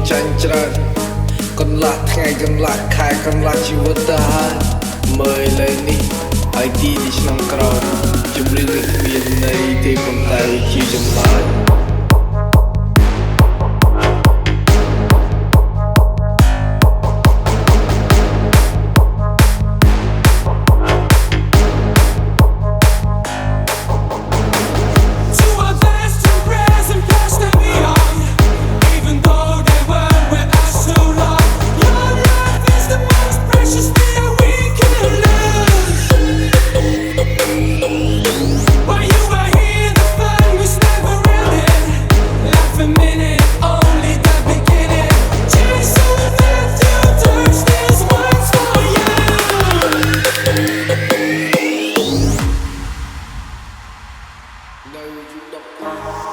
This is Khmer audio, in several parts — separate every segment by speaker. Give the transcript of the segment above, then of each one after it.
Speaker 1: ចាញ់ច្រើនកន្លះថ្ងៃកន្លះខែកន្លះជីវិតទៅហើយមើលលើនេះហើយទីឆ្នាំក្រោយជំរឿននេះគ្មានន័យទេប៉ុន្តែជាចម្លើយនៅយូរ10ខ្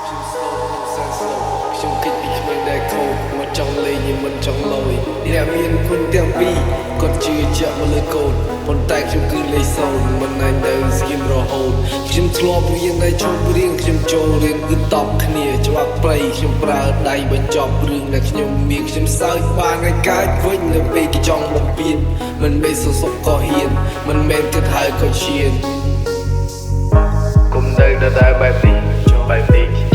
Speaker 1: ញុំស្លោសែនស្លោខ្ញុំគិតពីក្មេងដែលខូចមកចង់លេងnhưngមិនចង់លយអ្នកមានគុណទាំងពីរគាត់ជឿជាក់មកលើកូនប៉ុន្តែខ្ញុំគឺលេខសូន្យមិនអាចនៅស្គីមរហូតខ្ញុំធ្លាប់រៀនតែជប់រៀងខ្ញុំចូលរៀនគឺតបគ្នាច្បាប់ព្រៃខ្ញុំប្រើដៃបញ្ចប់រឿងដែលខ្ញុំមានខ្ញុំសើចបានឲ្យកើតវិញនៅពេលគេចង់បំពេញមិនមែនសសុបក៏ហ៊ានមិនមែនគិតហើយក៏ឈានគុំនៅដដែលបែបនេះ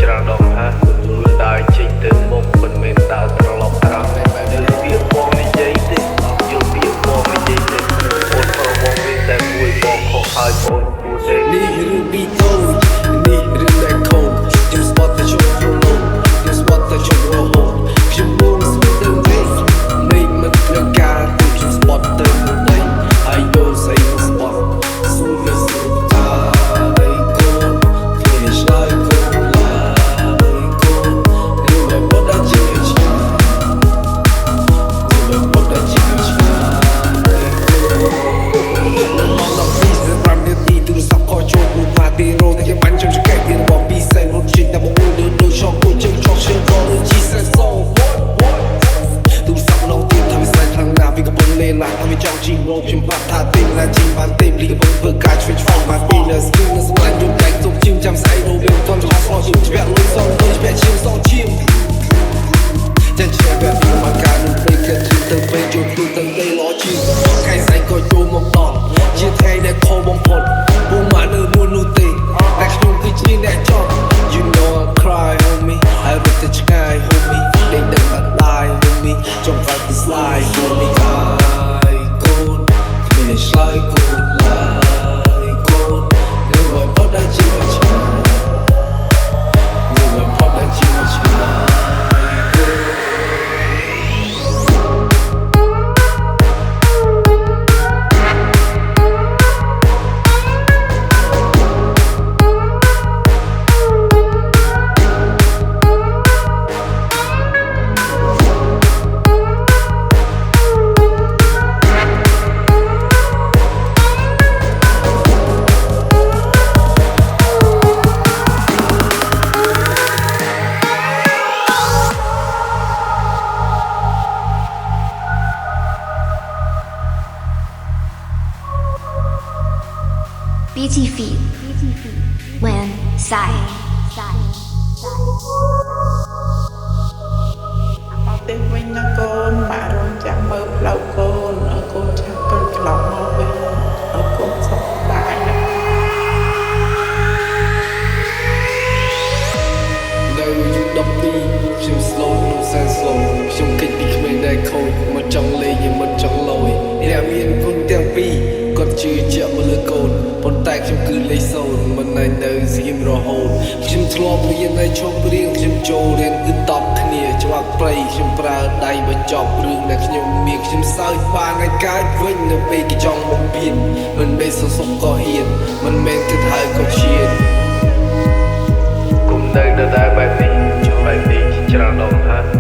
Speaker 1: ច្រើនដងហើយខ្លួនដើរចេញទៅមុខមិនមែនដើរត្រឡប់ក្រោយបែបនេះវាបងនិយាយទេយល់វាបងនិយាយទេអូនប្រមងមានតែមួយបងខុសហើយបងគួរទេនេះរឿងពីតូចនេះរឿងដែលខូចខ្ញុំស្បត់តែជុំប្រឡូកខ្ញុំស្បត់តែជុំរហូតខ្ញុំមកស្បត់ទៅវិញមិនត្រូវការទេខ្ញុំស្បត់ទៅវិញហើយយល់ស្អីមកស្បត់ស៊ូមិនស្រួលថាខ្ញុំបាត់ថាទីណាជីបានទីលីកបងធ្វើការជួយឆ្លងមកពីលើស្គីនៅសម្លាញ់យំតែទុកជិមចាំស្អីរវាងតន់ឆ្លងឆ្លងជិមជ្រះលុយសងលុយជ្រះជិមសងជិមចាច់ជ្រះបែបនេះមកការនឹងពេកគិតជិមទៅពេកជួយខ្លួនទៅដីឡជិមថ្ងៃស្អែកក៏ចូលមកដល់ជាថ្ងៃដែលខុសបំផុតពុំមកនៅមួយនោះទេតែខ្ញុំគឺជាអ្នកចប់ You know I cry homie ហើយរត់ទៅឆ្ងាយ homie ដេញដឹងបាត់ឡាយ homie ចង់បាត់ទៅ slide homie it's like good like good you want put that you want you want put that you want
Speaker 2: BT Feet When Sai
Speaker 3: ទៅវិញណាកូនបាក់រងចាំមើលផ្លូវកូនឲ្យកូនឆាប់ទៅត្រឡប់មកវិញឲ្យកូនសុខសប្បាយណា
Speaker 1: នៅយូរ10ปีខ្ញុំ slow នោះសែន slow ខ្ញុំគិតពីក្មេងដែលខូចមកចង់លេងnhưngមិនចង់លយអ្នកមានគុណទាំងពីរគាត់ជឿជាក់មកលើកូនប៉ុន្តែខ្ញុំគឺលេខសូន្យមិនអាចនៅស្គីមរហូតខ្ញុំធ្លាប់រៀនតែជប់រៀងខ្ញុំចូលរៀនគឺតបគ្នាច្បាប់ព្រៃខ្ញុំប្រើដៃបញ្ចប់រឿងដែលខ្ញុំមានខ្ញុំសើចបានឲ្យកើតវិញនៅពេលគេចង់បំពេញមិនមែនសសុបក៏ហ៊ានមិនមែនគិតហើយក៏ឈានគុំនៅដដែលបែបនេះច្រើនដងហើយ